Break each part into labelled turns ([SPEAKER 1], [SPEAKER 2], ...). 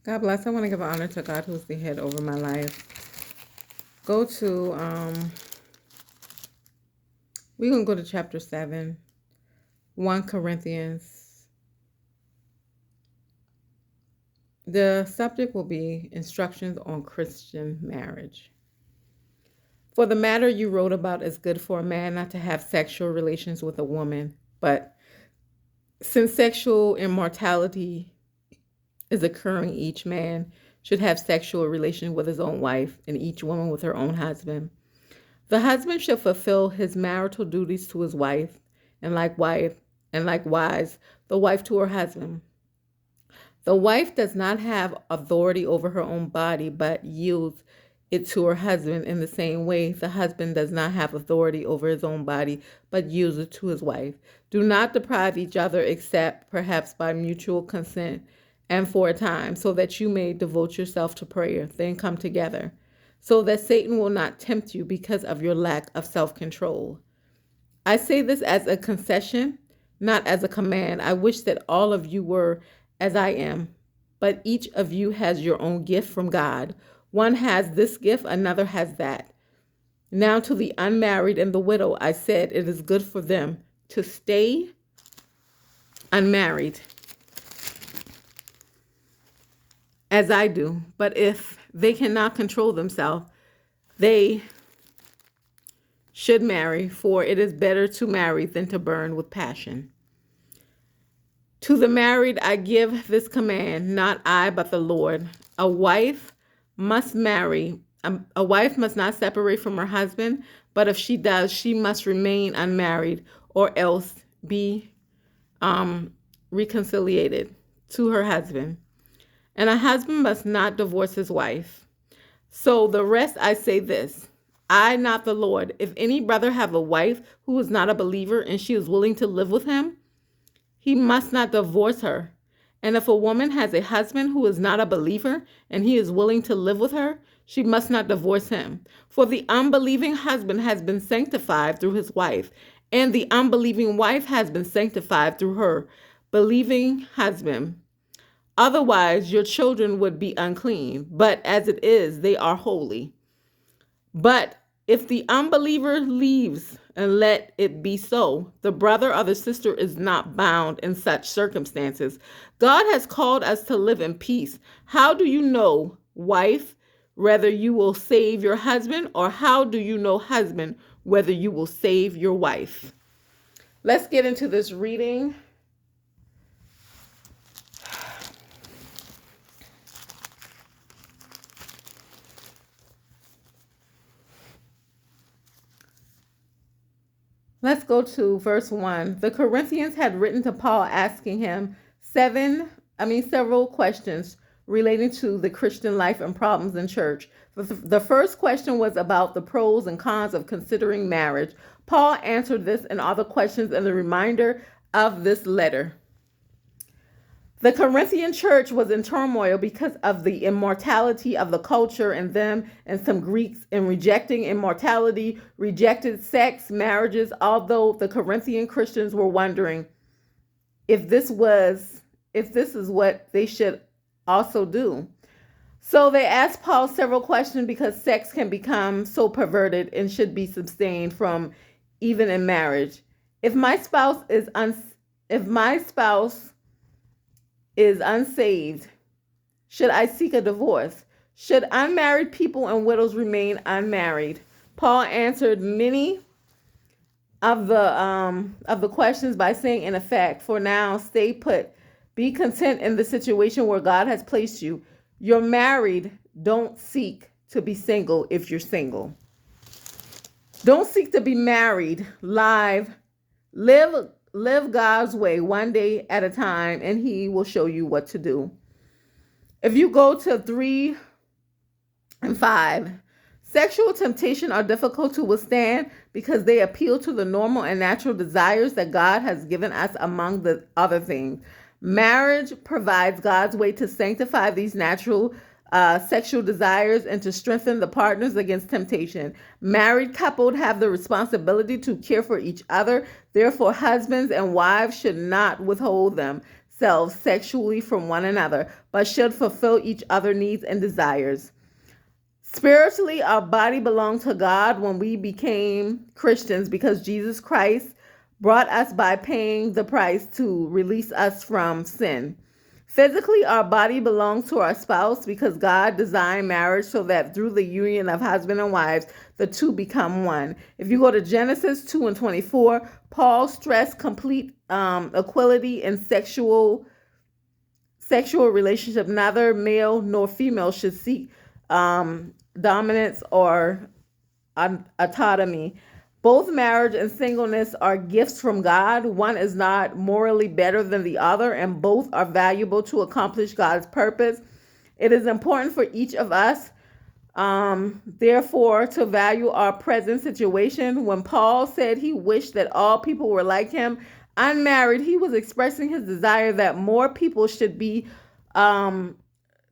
[SPEAKER 1] God bless. I want to give honor to God who's the head over my life. Go to we're gonna go to chapter 7, 1 Corinthians. The subject will be instructions on Christian marriage. For the matter you wrote about is good for a man not to have sexual relations with a woman, but since sexual immortality is occurring, each man should have sexual relations with his own wife, and each woman with her own husband. The husband should fulfill his marital duties to his wife, and likewise the wife to her husband. The wife does not have authority over her own body, but yields it to her husband. In the same way, the husband does not have authority over his own body, but yields it to his wife. Do not deprive each other except perhaps by mutual consent and for a time, so that you may devote yourself to prayer, then come together, so that Satan will not tempt you because of your lack of self-control. I say this as a concession, not as a command. I wish that all of you were as I am, but each of you has your own gift from God. One has this gift, another has that. Now to the unmarried and the widow, I said it is good for them to stay unmarried, as I do. But if they cannot control themselves, they should marry, for it is better to marry than to burn with passion. To the married I give this command, not I, but the Lord. A wife must not separate from her husband, but if she does, she must remain unmarried or else be reconciliated to her husband. And a husband must not divorce his wife. So the rest I say this, I, not the Lord. If any brother have a wife who is not a believer and she is willing to live with him, he must not divorce her. And if a woman has a husband who is not a believer and he is willing to live with her, she must not divorce him. For the unbelieving husband has been sanctified through his wife, and the unbelieving wife has been sanctified through her believing husband. Otherwise, your children would be unclean, but as it is, they are holy. But if the unbeliever leaves, and let it be so, the brother or the sister is not bound in such circumstances. God has called us to live in peace. How do you know, wife, whether you will save your husband, or how do you know, husband, whether you will save your wife? Let's get into this reading. Let's go to verse 1. The Corinthians had written to Paul asking him several questions relating to the Christian life and problems in church. The first question was about the pros and cons of considering marriage. Paul answered this and other questions in the reminder of this letter. The Corinthian church was in turmoil because of the immortality of the culture in them, and some Greeks, in rejecting immortality, rejected sex marriages, although the Corinthian Christians were wondering if this is what they should also do. So they asked Paul several questions because sex can become so perverted and should be abstained from even in marriage. If my spouse is unsaved, should I seek a divorce? Should unmarried people and widows remain unmarried? Paul answered many of the questions by saying, in effect, for now, stay put. Be content in the situation where God has placed you. You're married. Don't seek to be single if you're single. Don't seek to be married. Live God's way one day at a time, and he will show you what to do. If you go to 3 and 5, sexual temptation are difficult to withstand because they appeal to the normal and natural desires that God has given us among the other things. Marriage provides God's way to sanctify these natural sexual desires and to strengthen the partners against temptation. Married couples have the responsibility to care for each other. Therefore, husbands and wives should not withhold them. themselves sexually from one another, but should fulfill each other's needs and desires. Spiritually, our body belonged to God when we became Christians because Jesus Christ brought us by paying the price to release us from sin. Physically, our body belongs to our spouse because God designed marriage so that through the union of husband and wives, the two become one. If you go to Genesis 2 and 24, Paul stressed complete equality in sexual relationship. Neither male nor female should seek dominance or autonomy. Both marriage and singleness are gifts from God. One is not morally better than the other, and both are valuable to accomplish God's purpose. It is important for each of us, therefore, to value our present situation. When Paul said he wished that all people were like him, unmarried, he was expressing his desire that more people should be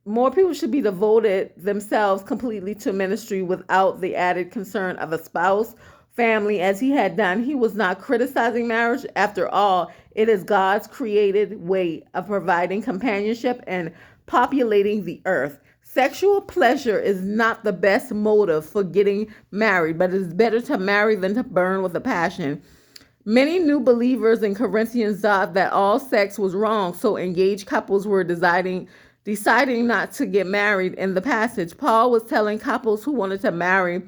[SPEAKER 1] devoted themselves completely to ministry without the added concern of a spouse, family, as he had done. He was not criticizing marriage. After all, it is God's created way of providing companionship and populating the earth. Sexual pleasure is not the best motive for getting married, but it is better to marry than to burn with a passion. Many new believers in Corinthians thought that all sex was wrong, so engaged couples were deciding not to get married. In the passage, Paul was telling couples who wanted to marry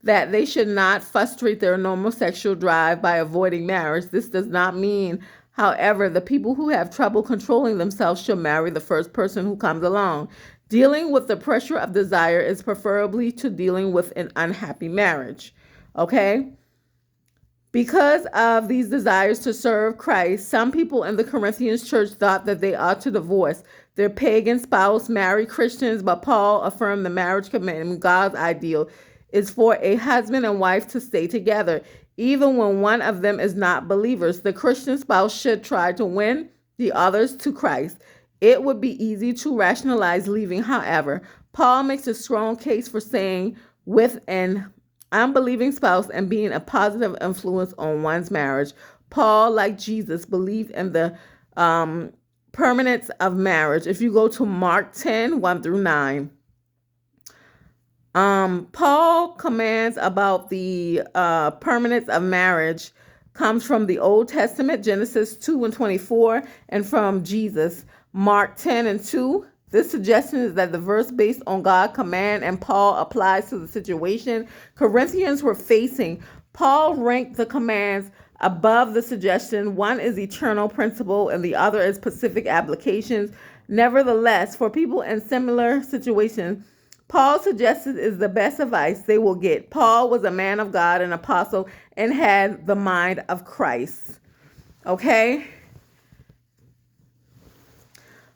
[SPEAKER 1] that they should not frustrate their normal sexual drive by avoiding marriage. This does not mean, however, the people who have trouble controlling themselves should marry the first person who comes along. Dealing with the pressure of desire is preferably to dealing with an unhappy marriage. Okay? Because of these desires to serve Christ, some people in the Corinthians church thought that they ought to divorce their pagan spouse, marry Christians, but Paul affirmed the marriage commandment. God's ideal is for a husband and wife to stay together, even when one of them is not believers. The Christian spouse should try to win the others to Christ. It would be easy to rationalize leaving, however. Paul makes a strong case for staying with an unbelieving spouse and being a positive influence on one's marriage. Paul, like Jesus, believed in the permanence of marriage. If you go to Mark 10, 1 through 9, Paul commands about the permanence of marriage comes from the Old Testament, Genesis 2 and 24, and from Jesus, Mark 10 and 2. This suggestion is that the verse based on God's command and Paul applies to the situation Corinthians were facing. Paul ranked the commands above the suggestion. One is eternal principle and the other is specific applications. Nevertheless, for people in similar situations, Paul suggested is the best advice they will get. Paul was a man of God, an apostle, and had the mind of Christ. Okay?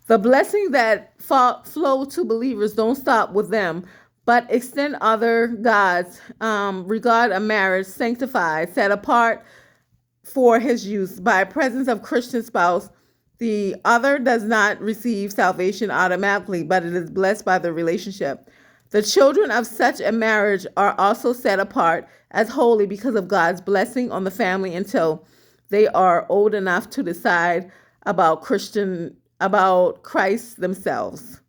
[SPEAKER 1] The blessings that flow to believers don't stop with them, but extend other gods. Regard a marriage sanctified, set apart for his use by presence of Christian spouse. The other does not receive salvation automatically, but it is blessed by the relationship. The children of such a marriage are also set apart as holy because of God's blessing on the family until they are old enough to decide about Christ themselves.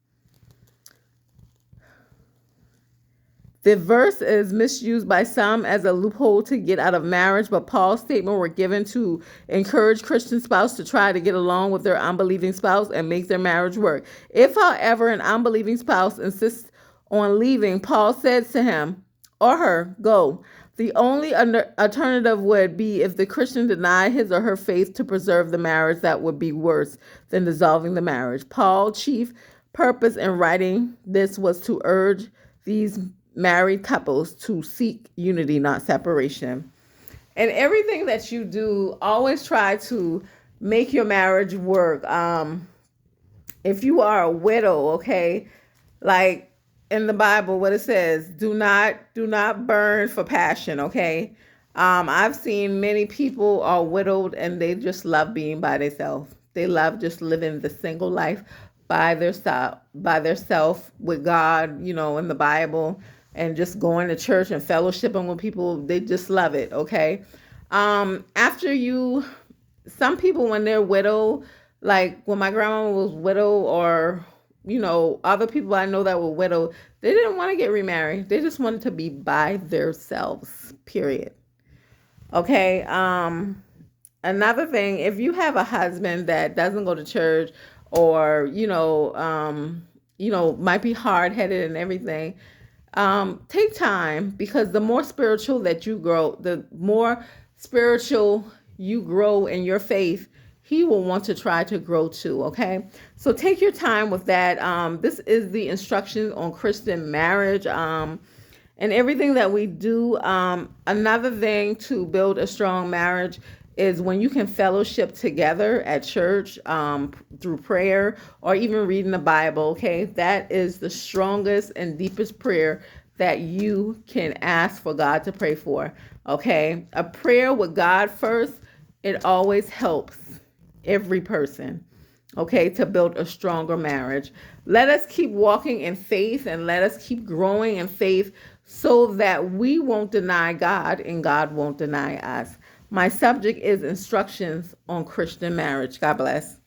[SPEAKER 1] The verse is misused by some as a loophole to get out of marriage, but Paul's statement were given to encourage Christian spouse to try to get along with their unbelieving spouse and make their marriage work. If, however, an unbelieving spouse insists on leaving, Paul said to him or her, go. The only alternative would be if the Christian denied his or her faith to preserve the marriage. That would be worse than dissolving the marriage. Paul's chief purpose in writing this was to urge these married couples to seek unity, not separation. And everything that you do, always try to make your marriage work. If you are a widow, okay, like in the Bible, what it says, do not burn for passion, okay? I've seen many people are widowed and they just love being by themselves. They love just living the single life by theirself with God, in the Bible, and just going to church and fellowshipping with people. They just love it, okay? Some people, when they're widowed, Like when my grandma was widowed, or other people I know that were widowed, they didn't want to get remarried. They just wanted to be by themselves. Period. Okay. Another thing, if you have a husband that doesn't go to church, or might be hard headed and everything, take time, because the more spiritual that you grow, the more spiritual you grow in your faith, he will want to try to grow too. Okay, so take your time with that. This is the instructions on Christian marriage. And everything that we do. Another thing to build a strong marriage is when you can fellowship together at church, through prayer or even reading the Bible. Okay, that is the strongest and deepest prayer that you can ask for God to pray for. Okay, a prayer with God first, it always helps every person, okay, to build a stronger marriage. Let us keep walking in faith, and let us keep growing in faith, so that we won't deny God and God won't deny us. My subject is instructions on Christian marriage. God bless.